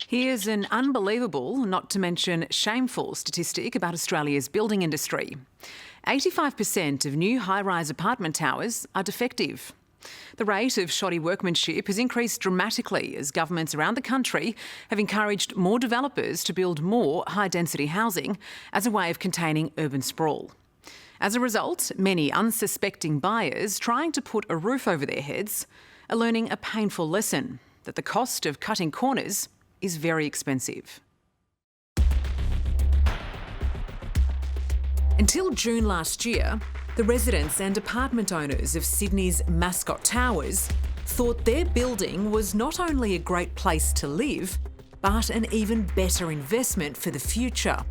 Here's an unbelievable, not to mention shameful, statistic about Australia's building industry. 85% of new high-rise apartment towers are defective. The rate of shoddy workmanship has increased dramatically as governments around the country have encouraged more developers to build more high-density housing as a way of containing urban sprawl. As a result, many unsuspecting buyers trying to put a roof over their heads are learning a painful lesson that the cost of cutting corners is very expensive. Until June last year, the residents and apartment owners of Sydney's Mascot Towers thought their building was not only a great place to live, but an even better investment for the future.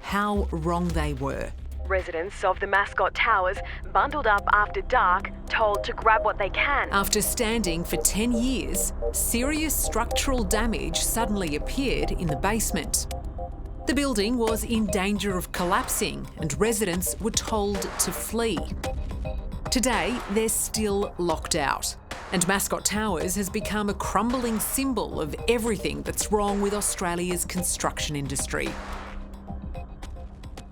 How wrong they were. Residents of the Mascot Towers bundled up after dark, told to grab what they can. After standing for 10 years, serious structural damage suddenly appeared in the basement. The building was in danger of collapsing and residents were told to flee. Today, they're still locked out, and Mascot Towers has become a crumbling symbol of everything that's wrong with Australia's construction industry.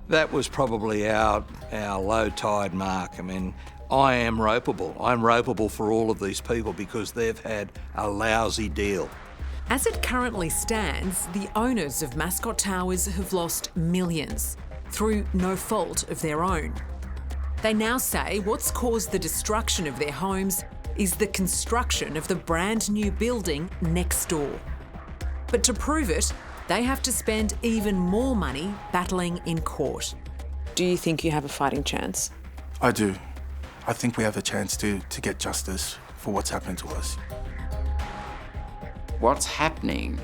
That was probably our low tide mark. I mean, I am ropeable. I'm ropeable for all of these people because they've had a lousy deal. As it currently stands, the owners of Mascot Towers have lost millions through no fault of their own. They now say what's caused the destruction of their homes is the construction of the brand new building next door. But to prove it, they have to spend even more money battling in court. Do you think you have a fighting chance? I do. I think we have a chance to get justice for what's happened to us. What's happening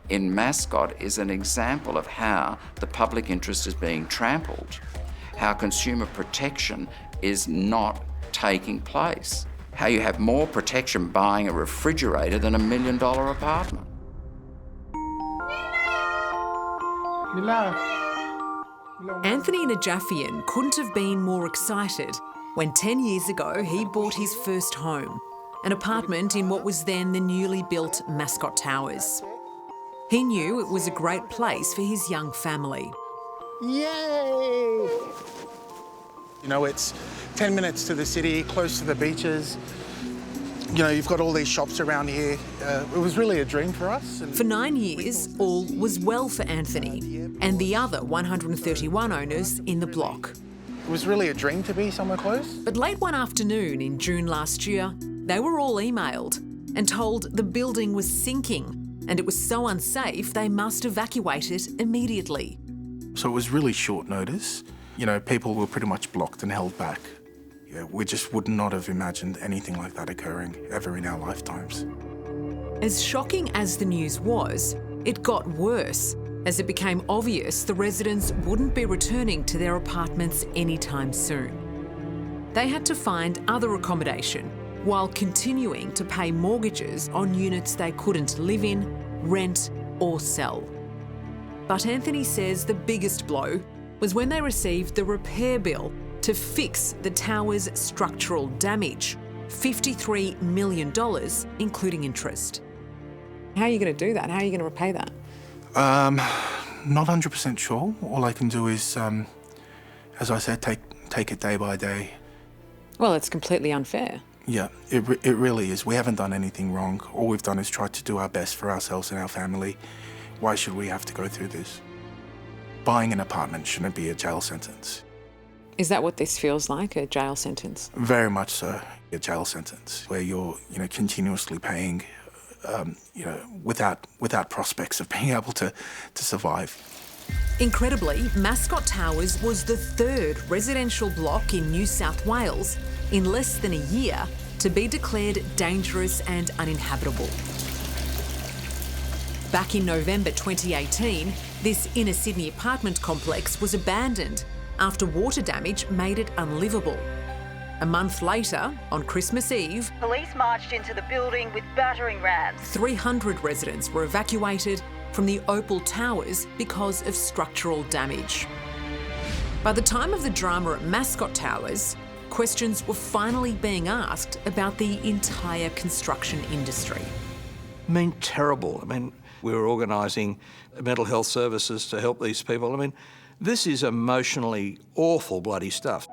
in Mascot is an example of how the public interest is being trampled, how consumer protection is not taking place, how you have more protection buying a refrigerator than $1 million apartment. Anthony Najafian couldn't have been more excited when 10 years ago he bought his first home, an apartment in what was then the newly built Mascot Towers. He knew it was a great place for his young family. Yay! You know, it's 10 minutes to the city, close to the beaches. You know, you've got all these shops around here. It was really a dream for us. For 9 years, all was well for Anthony and the other 131 owners in the block. It was really a dream to be somewhere close. But late one afternoon in June last year, they were all emailed and told the building was sinking and it was so unsafe they must evacuate it immediately. So it was really short notice. You know, people were pretty much blocked and held back. Yeah, we just would not have imagined anything like that occurring ever in our lifetimes. As shocking as the news was, it got worse as it became obvious the residents wouldn't be returning to their apartments anytime soon. They had to find other accommodation while continuing to pay mortgages on units they couldn't live in, rent or sell. But Anthony says the biggest blow was when they received the repair bill to fix the tower's structural damage, $53 million, including interest. How are you going to do that? How are you going to repay that? Not 100% sure. All I can do is, as I said, take it day by day. Well, it's completely unfair. Yeah, it really is. We haven't done anything wrong. All we've done is try to do our best for ourselves and our family. Why should we have to go through this? Buying an apartment shouldn't be a jail sentence. Is that what this feels like, a jail sentence? Very much so, a jail sentence where you're, continuously paying, without prospects of being able to survive. Incredibly, Mascot Towers was the third residential block in New South Wales in less than a year to be declared dangerous and uninhabitable. Back in November 2018, this inner Sydney apartment complex was abandoned after water damage made it unlivable. A month later, on Christmas Eve, Police marched into the building with battering rams. 300 residents were evacuated from the Opal Towers because of structural damage. By the time of the drama at Mascot Towers, questions were finally being asked about the entire construction industry. I mean, terrible. I mean, We were organising mental health services to help these people. I mean, this is emotionally awful bloody stuff.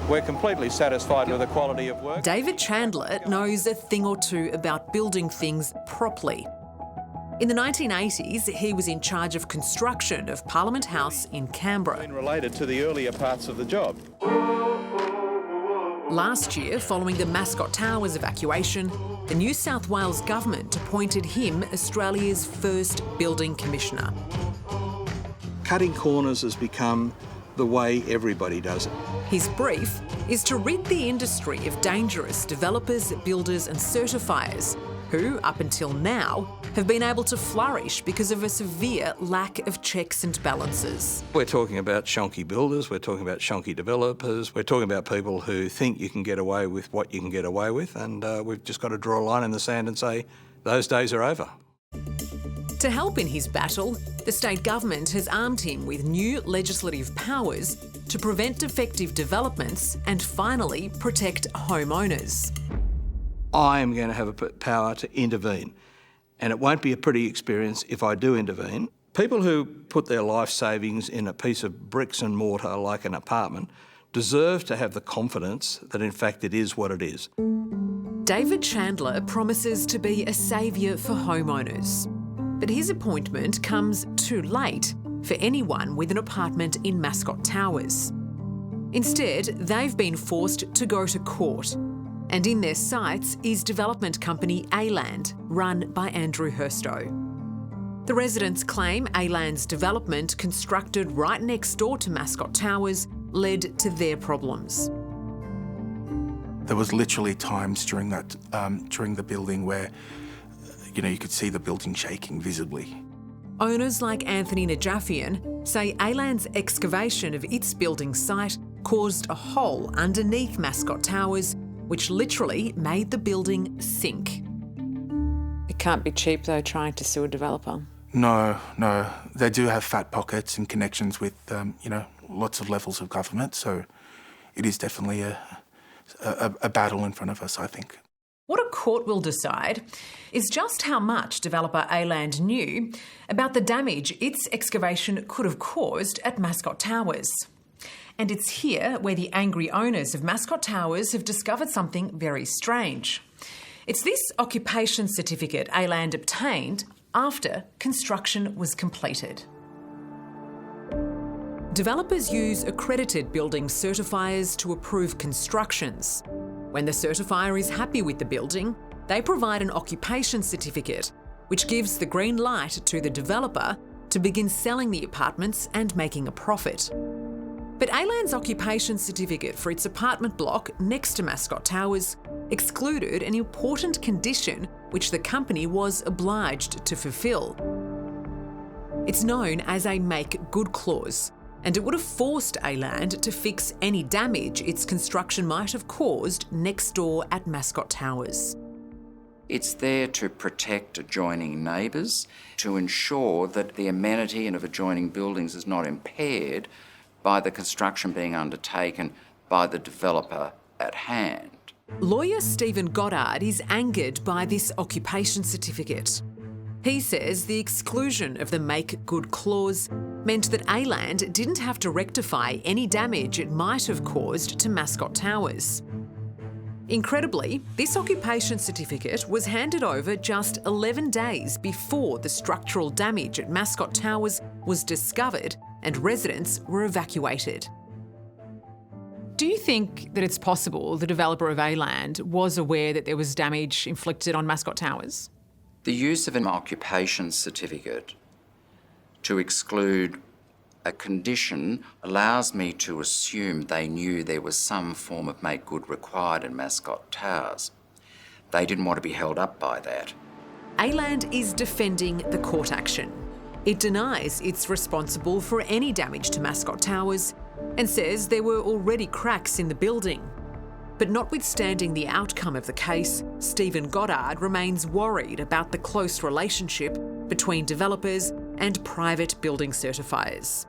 We're completely satisfied with the quality of work. David Chandler knows a thing or two about building things properly. In the 1980s, he was in charge of construction of Parliament House in Canberra. Been related to the earlier parts of the job. Last year, following the Mascot Towers evacuation, the New South Wales government appointed him Australia's first building commissioner. Cutting corners has become the way everybody does it. His brief is to rid the industry of dangerous developers, builders and certifiers who, up until now, have been able to flourish because of a severe lack of checks and balances. We're talking about shonky builders, we're talking about shonky developers, we're talking about people who think you can get away with what you can get away with, and we've just got to draw a line in the sand and say those days are over. To help in his battle, the state government has armed him with new legislative powers to prevent defective developments and finally protect homeowners. I am going to have a power to intervene, and it won't be a pretty experience if I do intervene. People who put their life savings in a piece of bricks and mortar like an apartment deserve to have the confidence that in fact it is what it is. David Chandler promises to be a saviour for homeowners, but his appointment comes too late for anyone with an apartment in Mascot Towers. Instead, they've been forced to go to court. And in their sights is development company A-Land, run by Andrew Herstow. The residents claim A-Land's development, constructed right next door to Mascot Towers, led to their problems. There was literally times during the building where, you could see the building shaking visibly. Owners like Anthony Najafian say A-Land's excavation of its building site caused a hole underneath Mascot Towers, which literally made the building sink. It can't be cheap, though, trying to sue a developer. No. They do have fat pockets and connections with, lots of levels of government, so it is definitely a battle in front of us, I think. What a court will decide is just how much developer A-Land knew about the damage its excavation could have caused at Mascot Towers. And it's here where the angry owners of Mascot Towers have discovered something very strange. It's this occupation certificate A-Land obtained after construction was completed. Developers use accredited building certifiers to approve constructions. When the certifier is happy with the building, they provide an occupation certificate, which gives the green light to the developer to begin selling the apartments and making a profit. But A-Land's occupation certificate for its apartment block next to Mascot Towers excluded an important condition which the company was obliged to fulfil. It's known as a make good clause, and it would have forced A-Land to fix any damage its construction might have caused next door at Mascot Towers. It's there to protect adjoining neighbours, to ensure that the amenity of adjoining buildings is not impaired by the construction being undertaken by the developer at hand. Lawyer Stephen Goddard is angered by this occupation certificate. He says the exclusion of the make good clause meant that A-Land didn't have to rectify any damage it might have caused to Mascot Towers. Incredibly, this occupation certificate was handed over just 11 days before the structural damage at Mascot Towers was discovered and residents were evacuated. Do you think that it's possible the developer of A-Land was aware that there was damage inflicted on Mascot Towers? The use of an occupation certificate to exclude a condition allows me to assume they knew there was some form of make good required in Mascot Towers. They didn't want to be held up by that. A-Land is defending the court action. It denies it's responsible for any damage to Mascot Towers and says there were already cracks in the building. But notwithstanding the outcome of the case, Stephen Goddard remains worried about the close relationship between developers and private building certifiers.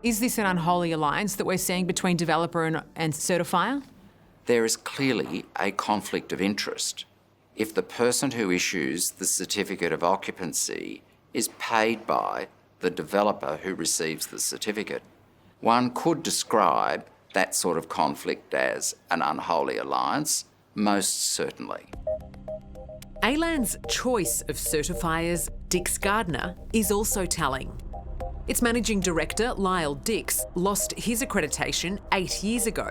Is this an unholy alliance that we're seeing between developer and certifier? There is clearly a conflict of interest if the person who issues the certificate of occupancy is paid by the developer who receives the certificate. One could describe that sort of conflict as an unholy alliance, most certainly. ALAN's choice of certifiers, Dix Gardner, is also telling. Its managing director, Lyle Dix, lost his accreditation 8 years ago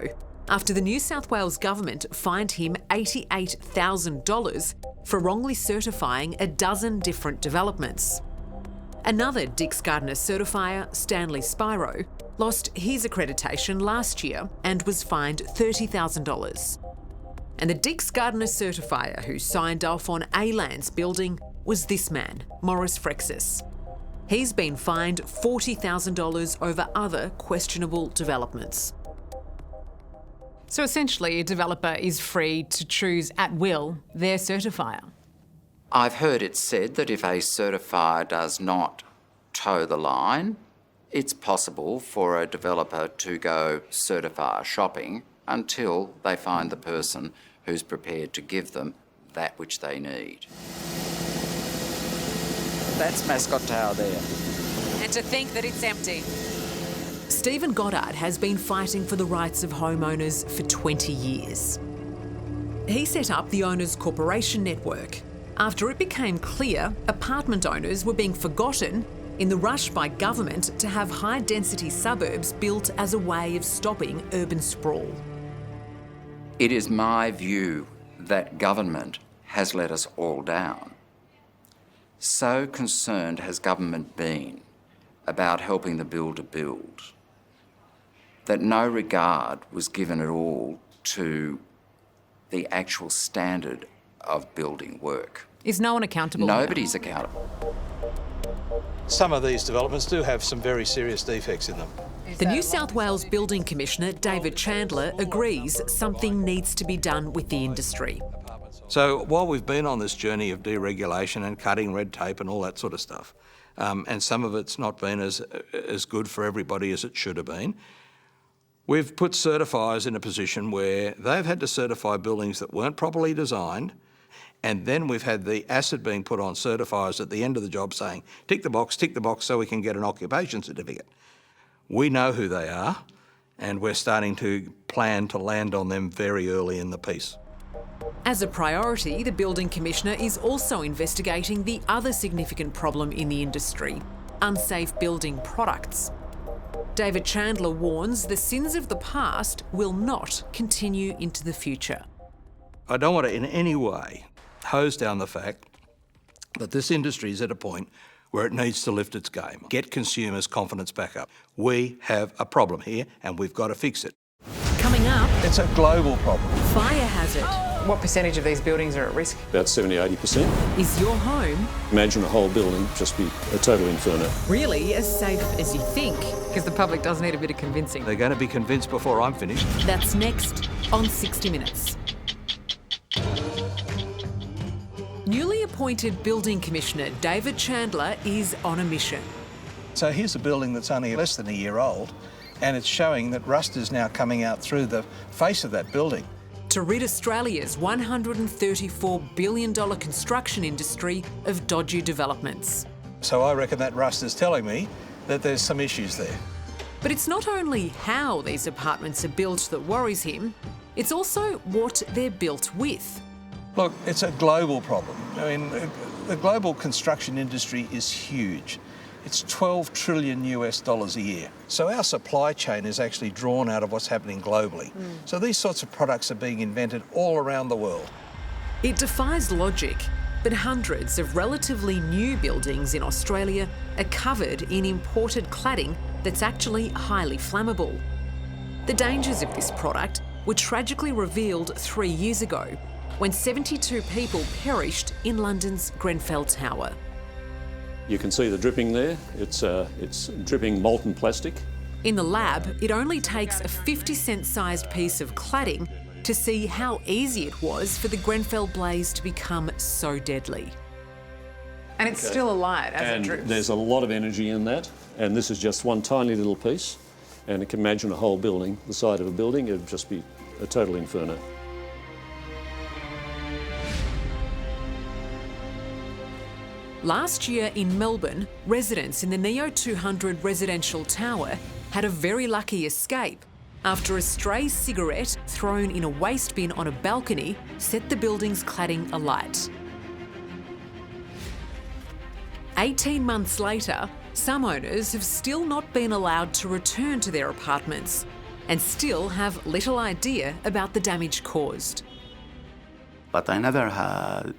after the New South Wales government fined him $88,000 for wrongly certifying a dozen different developments. Another Dix Gardner certifier, Stanley Spiro, lost his accreditation last year and was fined $30,000. And the Dix Gardner certifier who signed off on ALAN's building was this man, Maurice Frexis. He's been fined $40,000 over other questionable developments. So essentially, a developer is free to choose at will their certifier. I've heard it said that if a certifier does not toe the line, it's possible for a developer to go certifier shopping until they find the person who's prepared to give them that which they need. That's Mascot Tower there. And to think that it's empty. Stephen Goddard has been fighting for the rights of homeowners for 20 years. He set up the Owners Corporation Network after it became clear apartment owners were being forgotten in the rush by government to have high-density suburbs built as a way of stopping urban sprawl. It is my view that government has let us all down. So concerned has government been about helping the builder build that no regard was given at all to the actual standard of building work. Is no one accountable? Nobody's accountable. Some of these developments do have some very serious defects in them. The New South Wales Building Commissioner, David Chandler, agrees something needs to be done with the industry. So while we've been on this journey of deregulation and cutting red tape and all that sort of stuff, and some of it's not been as good for everybody as it should have been, we've put certifiers in a position where they've had to certify buildings that weren't properly designed, and then we've had the acid being put on certifiers at the end of the job saying, tick the box so we can get an occupation certificate. We know who they are, and we're starting to plan to land on them very early in the piece. As a priority, the Building Commissioner is also investigating the other significant problem in the industry, unsafe building products. David Chandler warns the sins of the past will not continue into the future. I don't want to in any way hose down the fact that this industry is at a point where it needs to lift its game, get consumers' confidence back up. We have a problem here and we've got to fix it. Coming up, It's a global problem. fire hazard. What percentage of these buildings are at risk? About 70-80%. Is your home Imagine a whole building just be a total inferno. really as safe as you think? Because the public does need a bit of convincing. They're going to be convinced before I'm finished. That's next on 60 Minutes. Newly appointed Building Commissioner David Chandler is on a mission. So here's a building that's only less than a year old, and it's showing that rust is now coming out through the face of that building. To rid Australia's $134 billion construction industry of dodgy developments. So I reckon that rust is telling me that there's some issues there. But it's not only how these apartments are built that worries him, it's also what they're built with. Look, it's a global problem. I mean, the global construction industry is huge. It's $12 trillion a year. So our supply chain is actually drawn out of what's happening globally. So these sorts of products are being invented all around the world. It defies logic, but hundreds of relatively new buildings in Australia are covered in imported cladding that's actually highly flammable. The dangers of this product were tragically revealed 3 years ago when 72 people perished in London's Grenfell Tower. You can see the dripping there. It's dripping molten plastic. In the lab, it only takes a 50-cent sized piece of cladding to see how easy it was for the Grenfell blaze to become so deadly. And it's still alight as And it drips. there's a lot of energy in that. And this is just one tiny little piece. And you can imagine a whole building, the side of a building, it'd just be a total inferno. Last year in Melbourne, residents in the Neo 200 residential tower had a very lucky escape after a stray cigarette thrown in a waste bin on a balcony set the building's cladding alight. 18 months later, some owners have still not been allowed to return to their apartments and still have little idea about the damage caused. But I never had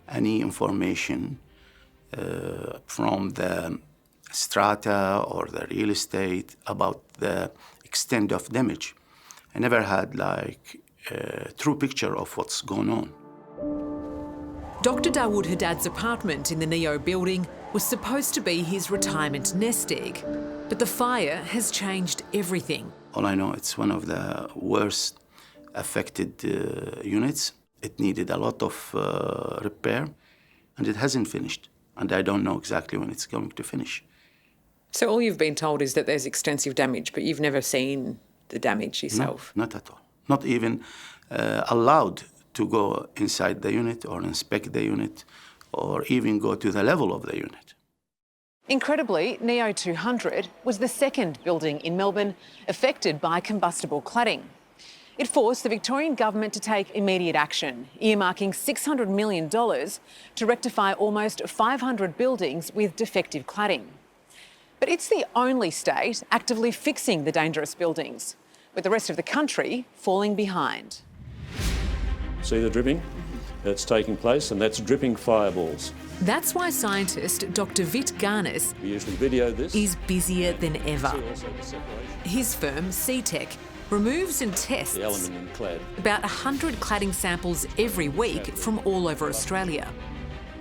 any information from the strata or the real estate about the extent of damage. I never had like a true picture of what's going on. Dr. Dawood Haddad's apartment in the Neo building was supposed to be his retirement nest egg, but the fire has changed everything. All I know, it's one of the worst affected units. It needed a lot of repair, and it hasn't finished. And I don't know exactly when it's going to finish. So all you've been told is that there's extensive damage, but you've never seen the damage yourself? No, not at all. Not even allowed to go inside the unit or inspect the unit or even go to the level of the unit. Incredibly, Neo 200 was the second building in Melbourne affected by combustible cladding. It forced the Victorian government to take immediate action, earmarking $600 million to rectify almost 500 buildings with defective cladding. But it's the only state actively fixing the dangerous buildings, with the rest of the country falling behind. See the dripping that's taking place, and that's dripping fireballs. That's why scientist Dr. Vit Garnis We usually video this. is busier than ever. See also the separation. His firm, CTEC, removes and tests The aluminium clad. about 100 cladding samples every week from all over Australia.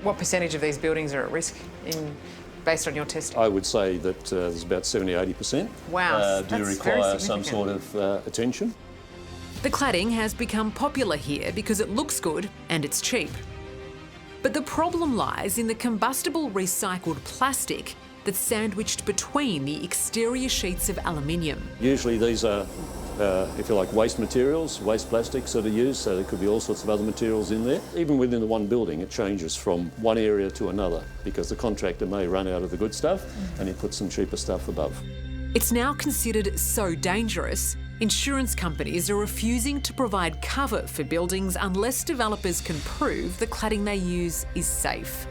What percentage of these buildings are at risk based on your testing? I would say that there's about 70-80%. Wow, do that's require very some sort significant. of attention. The cladding has become popular here because it looks good and it's cheap. But the problem lies in the combustible recycled plastic that's sandwiched between the exterior sheets of aluminium. Usually these are, if you like, waste materials, waste plastics that are used, so there could be all sorts of other materials in there. Even within the one building, it changes from one area to another because the contractor may run out of the good stuff and he puts some cheaper stuff above. It's now considered so dangerous, insurance companies are refusing to provide cover for buildings unless developers can prove the cladding they use is safe.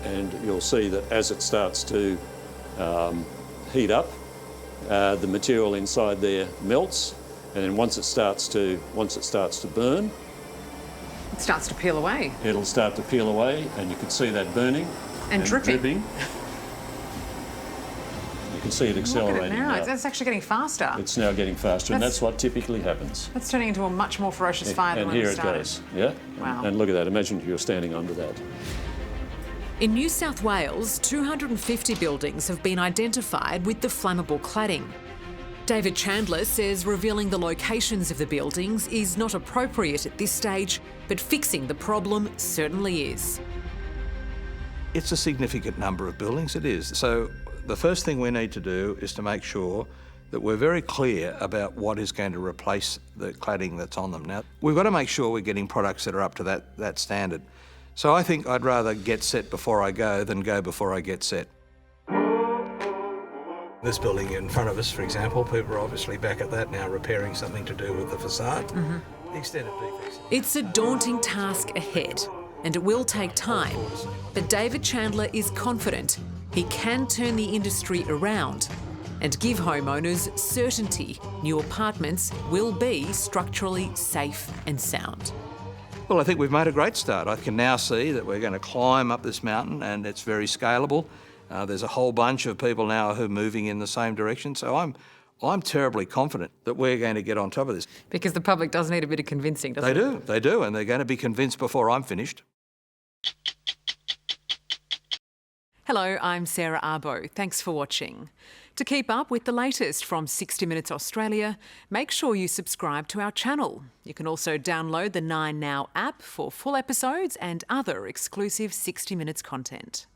And you'll see that as it starts to heat up, the material inside there melts, and then once it starts to burn, It starts to peel away. it'll start to peel away, and you can see that burning And dripping. You can see it Look at accelerating it now. now. It's actually getting faster. It's now getting faster, and That's- that's what typically happens. That's turning into a much more ferocious fire than And when here we it started. goes, yeah? Wow. And look at that, imagine you're standing under that. In New South Wales, 250 buildings have been identified with the flammable cladding. David Chandler says revealing the locations of the buildings is not appropriate at this stage, but fixing the problem certainly is. It's a significant number of buildings, it is. So the first thing we need to do is to make sure that we're very clear about what is going to replace the cladding that's on them. Now, we've got to make sure we're getting products that are up to that standard. So I think I'd rather get set before I go than go before I get set. This building in front of us, for example, people are obviously back at that now, repairing something to do with the facade. The extent of defects. It's a daunting task ahead, and it will take time. But David Chandler is confident he can turn the industry around and give homeowners certainty new apartments will be structurally safe and sound. Well, I think we've made a great start. I can now see that we're going to climb up this mountain and it's very scalable. There's a whole bunch of people now who are moving in the same direction. So I'm terribly confident that we're going to get on top of this. Because the public does need a bit of convincing, doesn't it? They do, and they're going to be convinced before I'm finished. Hello, I'm Sarah Abo. Thanks for watching. To keep up with the latest from 60 Minutes Australia, make sure you subscribe to our channel. You can also download the 9Now app for full episodes and other exclusive 60 Minutes content.